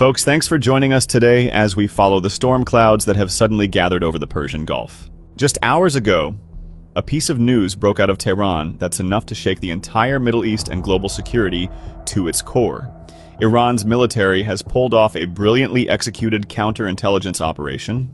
Folks, thanks for joining us today as we follow the storm clouds that have suddenly gathered over the Persian Gulf. Just hours ago, a piece of news broke out of Tehran that's enough to shake the entire Middle East and global security to its core. Iran's military has pulled off a brilliantly executed counterintelligence operation,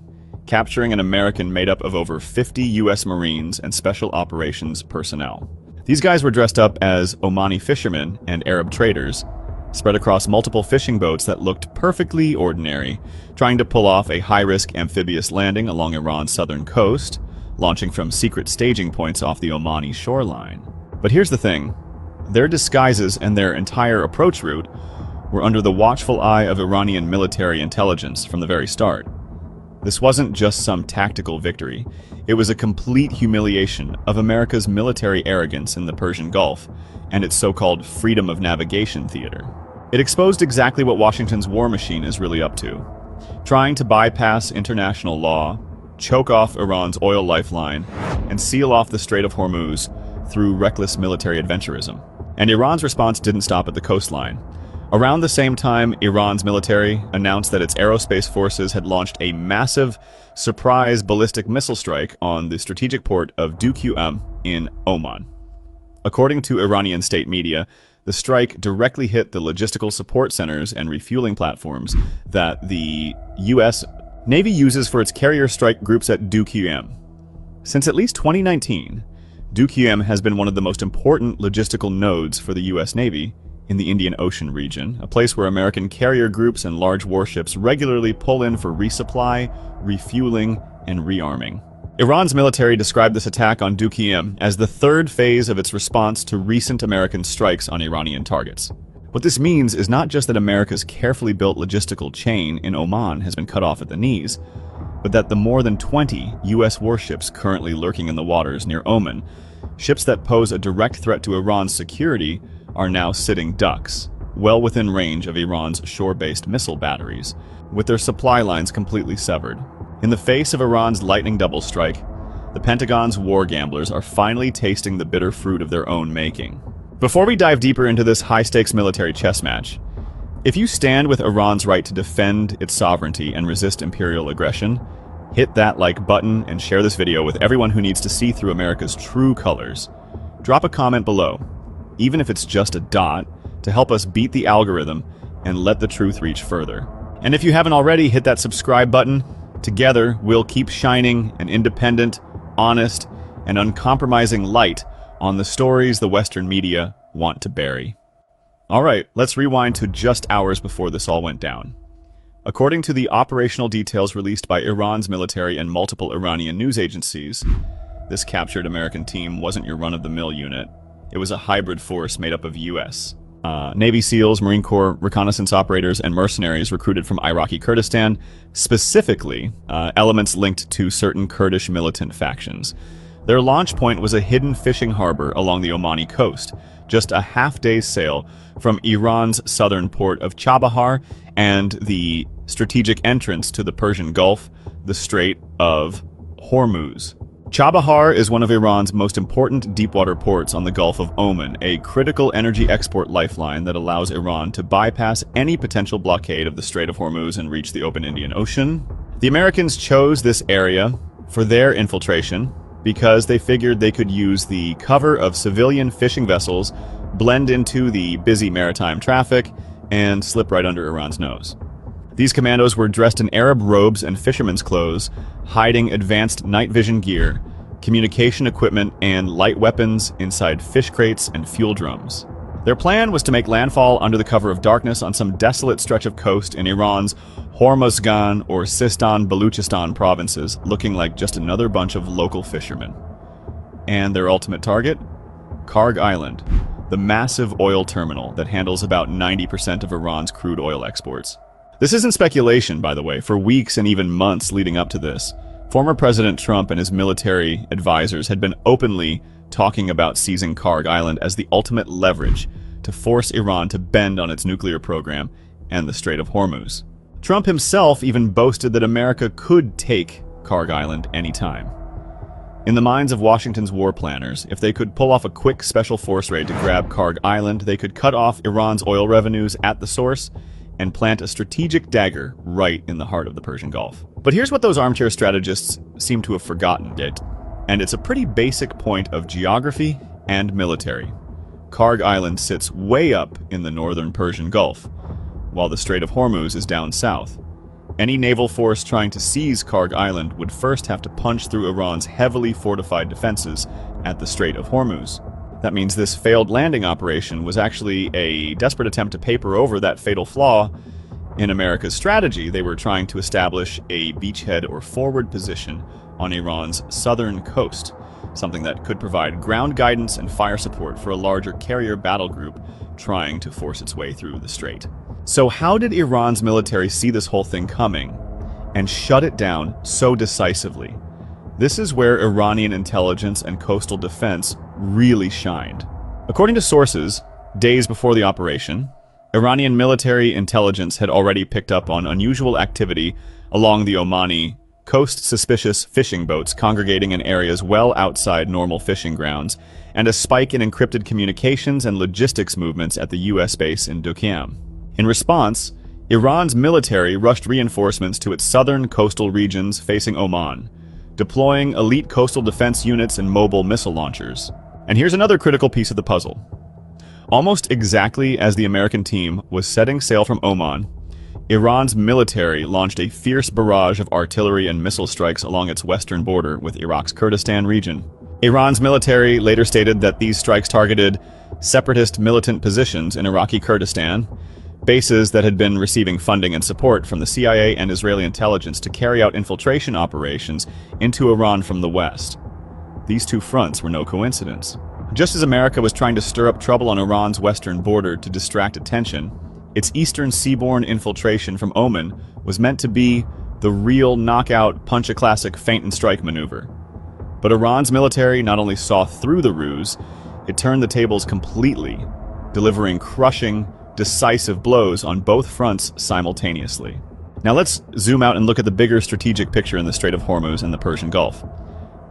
capturing an American made up of over 50 U.S. Marines and special operations personnel. These guys were dressed up as Omani fishermen and Arab traders, spread across multiple fishing boats that looked perfectly ordinary, trying to pull off a high-risk amphibious landing along Iran's southern coast, launching from secret staging points off the Omani shoreline. But here's the thing. Their disguises and their entire approach route were under the watchful eye of Iranian military intelligence from the very start. This wasn't just some tactical victory. It was a complete humiliation of America's military arrogance in the Persian Gulf and its so-called freedom of navigation theater. It exposed exactly what Washington's war machine is really up to, trying to bypass international law, choke off Iran's oil lifeline, and seal off the Strait of Hormuz through reckless military adventurism. And Iran's response didn't stop at the coastline. Around the same time, Iran's military announced that its aerospace forces had launched a massive surprise ballistic missile strike on the strategic port of Duqm in Oman. According to Iranian state media, the strike directly hit the logistical support centers and refueling platforms that the U.S. Navy uses for its carrier strike groups at Duqm. Since at least 2019, Duqm has been one of the most important logistical nodes for the U.S. Navy in the Indian Ocean region, a place where American carrier groups and large warships regularly pull in for resupply, refueling, and rearming. Iran's military described this attack on Duqm as the third phase of its response to recent American strikes on Iranian targets. What this means is not just that America's carefully built logistical chain in Oman has been cut off at the knees, but that the more than 20 U.S. warships currently lurking in the waters near Oman, ships that pose a direct threat to Iran's security, are now sitting ducks, well within range of Iran's shore-based missile batteries, with their supply lines completely severed. In the face of Iran's lightning double strike, the Pentagon's war gamblers are finally tasting the bitter fruit of their own making. Before we dive deeper into this high-stakes military chess match, if you stand with Iran's right to defend its sovereignty and resist imperial aggression, hit that like button and share this video with everyone who needs to see through America's true colors. Drop a comment below, even if it's just a dot, to help us beat the algorithm and let the truth reach further. And if you haven't already, hit that subscribe button. Together, we'll keep shining an independent, honest, and uncompromising light on the stories the Western media want to bury. Alright, let's rewind to just hours before this all went down. According to the operational details released by Iran's military and multiple Iranian news agencies, this captured American team wasn't your run-of-the-mill unit. It was a hybrid force made up of U.S. Navy SEALs, Marine Corps reconnaissance operators, and mercenaries recruited from Iraqi Kurdistan, specifically elements linked to certain Kurdish militant factions. Their launch point was a hidden fishing harbor along the Omani coast, just a half-day's sail from Iran's southern port of Chabahar and the strategic entrance to the Persian Gulf, the Strait of Hormuz. Chabahar is one of Iran's most important deepwater ports on the Gulf of Oman, a critical energy export lifeline that allows Iran to bypass any potential blockade of the Strait of Hormuz and reach the open Indian Ocean. The Americans chose this area for their infiltration because they figured they could use the cover of civilian fishing vessels, blend into the busy maritime traffic, and slip right under Iran's nose. These commandos were dressed in Arab robes and fishermen's clothes, hiding advanced night vision gear, communication equipment, and light weapons inside fish crates and fuel drums. Their plan was to make landfall under the cover of darkness on some desolate stretch of coast in Iran's Hormozgan or Sistan-Baluchistan provinces, looking like just another bunch of local fishermen. And their ultimate target? Karg Island, the massive oil terminal that handles about 90% of Iran's crude oil exports. This isn't speculation, by the way. For weeks and even months leading up to this, former President Trump and his military advisors had been openly talking about seizing Karg Island as the ultimate leverage to force Iran to bend on its nuclear program and the Strait of Hormuz. Trump himself even boasted that America could take Karg Island anytime. In the minds of Washington's war planners, if they could pull off a quick special force raid to grab Karg Island, they could cut off Iran's oil revenues at the source and plant a strategic dagger right in the heart of the Persian Gulf. But here's what those armchair strategists seem to have forgotten, and it's a pretty basic point of geography and military. Karg Island sits way up in the northern Persian Gulf, while the Strait of Hormuz is down south. Any naval force trying to seize Karg Island would first have to punch through Iran's heavily fortified defenses at the Strait of Hormuz. That means this failed landing operation was actually a desperate attempt to paper over that fatal flaw in America's strategy. They were trying to establish a beachhead or forward position on Iran's southern coast, something that could provide ground guidance and fire support for a larger carrier battle group trying to force its way through the strait. So how did Iran's military see this whole thing coming and shut it down so decisively? This is where Iranian intelligence and coastal defense really shined. According to sources, days before the operation, Iranian military intelligence had already picked up on unusual activity along the Omani coast, suspicious fishing boats congregating in areas well outside normal fishing grounds, and a spike in encrypted communications and logistics movements at the U.S. base in Duqm. In response, Iran's military rushed reinforcements to its southern coastal regions facing Oman, deploying elite coastal defense units and mobile missile launchers. And here's another critical piece of the puzzle. Almost exactly as the American team was setting sail from Oman, Iran's military launched a fierce barrage of artillery and missile strikes along its western border with Iraq's Kurdistan region. Iran's military later stated that these strikes targeted separatist militant positions in Iraqi Kurdistan, bases that had been receiving funding and support from the CIA and Israeli intelligence to carry out infiltration operations into Iran from the west. These two fronts were no coincidence. Just as America was trying to stir up trouble on Iran's western border to distract attention, its eastern seaborne infiltration from Oman was meant to be the real knockout, punch-a-classic feint-and-strike maneuver. But Iran's military not only saw through the ruse, it turned the tables completely, delivering crushing, decisive blows on both fronts simultaneously. Now let's zoom out and look at the bigger strategic picture in the Strait of Hormuz and the Persian Gulf.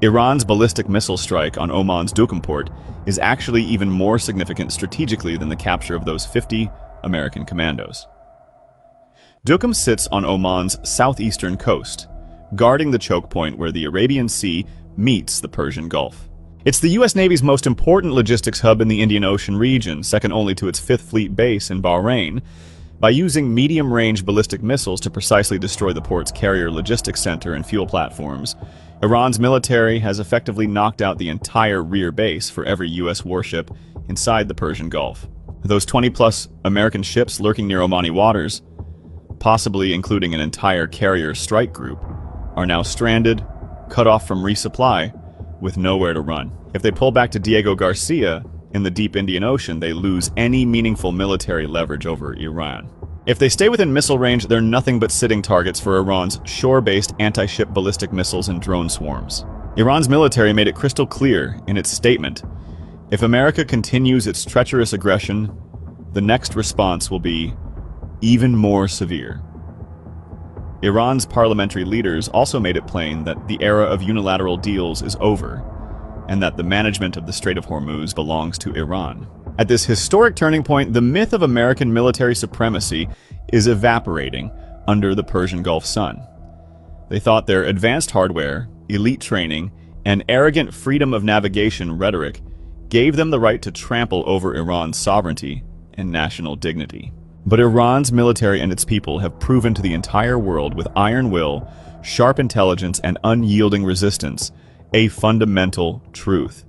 Iran's ballistic missile strike on Oman's Duqm port is actually even more significant strategically than the capture of those 50 American commandos. Duqm sits on Oman's southeastern coast, guarding the choke point where the Arabian Sea meets the Persian Gulf. It's the U.S. Navy's most important logistics hub in the Indian Ocean region, second only to its 5th Fleet base in Bahrain. By using medium-range ballistic missiles to precisely destroy the port's carrier logistics center and fuel platforms, Iran's military has effectively knocked out the entire rear base for every U.S. warship inside the Persian Gulf. Those 20-plus American ships lurking near Omani waters, possibly including an entire carrier strike group, are now stranded, cut off from resupply, with nowhere to run. If they pull back to Diego Garcia in the deep Indian Ocean, they lose any meaningful military leverage over Iran. If they stay within missile range, they're nothing but sitting targets for Iran's shore-based anti-ship ballistic missiles and drone swarms. Iran's military made it crystal clear in its statement: if America continues its treacherous aggression, the next response will be even more severe. Iran's parliamentary leaders also made it plain that the era of unilateral deals is over, and that the management of the Strait of Hormuz belongs to Iran. At this historic turning point, the myth of American military supremacy is evaporating under the Persian Gulf sun. They thought their advanced hardware, elite training, and arrogant freedom of navigation rhetoric gave them the right to trample over Iran's sovereignty and national dignity. But Iran's military and its people have proven to the entire world with iron will, sharp intelligence, and unyielding resistance a fundamental truth.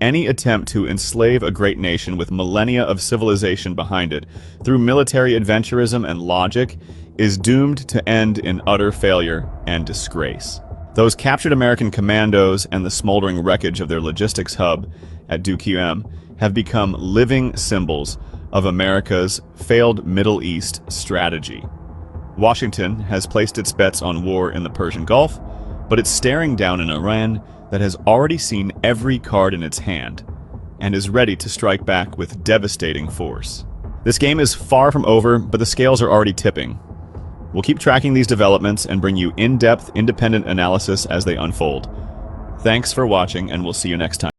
Any attempt to enslave a great nation with millennia of civilization behind it through military adventurism and logic is doomed to end in utter failure and disgrace. Those captured American commandos and the smoldering wreckage of their logistics hub at Duqm have become living symbols of America's failed Middle East strategy. Washington has placed its bets on war in the Persian Gulf, but it's staring down an Iran that has already seen every card in its hand and is ready to strike back with devastating force. This game is far from over, but the scales are already tipping. We'll keep tracking these developments and bring you in-depth, independent analysis as they unfold. Thanks for watching, and we'll see you next time.